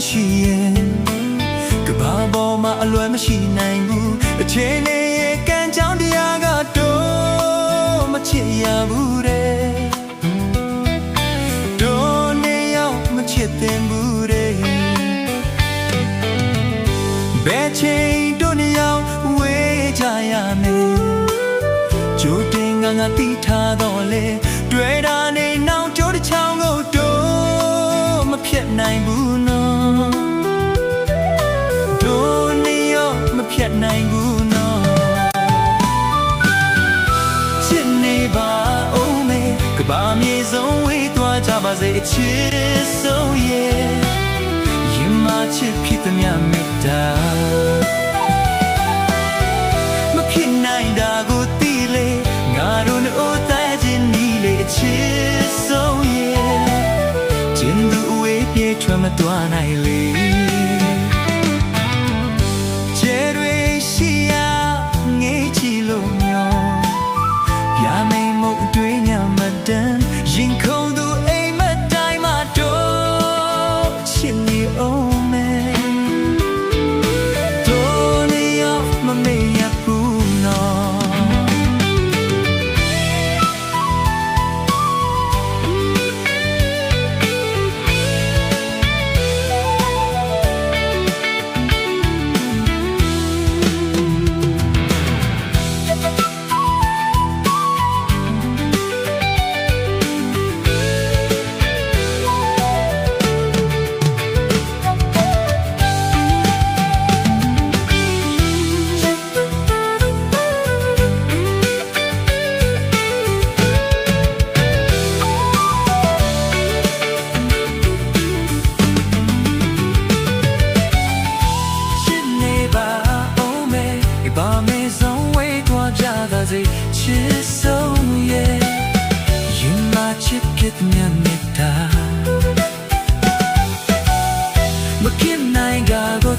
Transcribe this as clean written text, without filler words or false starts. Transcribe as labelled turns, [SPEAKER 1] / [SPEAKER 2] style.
[SPEAKER 1] ရှိရဲ့ကဘာပေါ်မှာအလွယ်မရှိနိုင်ဘူးအချိန်နဲ့ရဲ့ကံကြောင်းတရားကတော့မချစ်ရဘူးတဲ့တို့နေရောက်မချစ်တင်ဘူးတဲ့ဘယ်ချိန်တို့နေရောက်ဝေးကြရမယ်ကြိုတင်ငါတိထားတော့လေတွေ့တာနေနောက်ကြိုးတစ်ချောင်းကိုတို့မဖြစ်နိုင်ဘူးနော်တို့နေရောက်မဖြစ်နိုင်ဘူးနော်ချစ်နေပါဦးမေကဘာမြေဆုံးဝေးသွားကြပါစေအချစ်ဆုံးရဲ့ရင်မချစ်ဖြစ်သမျှမေတ္တာမဖြစ်နိုင်တာကိုသိလေငါတို့တို့တဲ့ခြင်းနီးလေအချစ်ဆုံးရဲ့ကျင်းသူအဝေးပြေထွက်မသွားနိုင်လေကျဲတွေရှိရာငေးချီလို့မျောပြမိန်မှုအတွေ့ညမတန်ရင်ခုန်သူအိမ်မတိုင်းမှာတော့ချစ်နေအောင်မယ်တို့နေရောက်မမေ့ရဘူးနော်ချစ်ဆုံးရဲ့ရင်မချစ်ဖြစ်မြတ်မေတ္တာမခင်နိုင်ကကို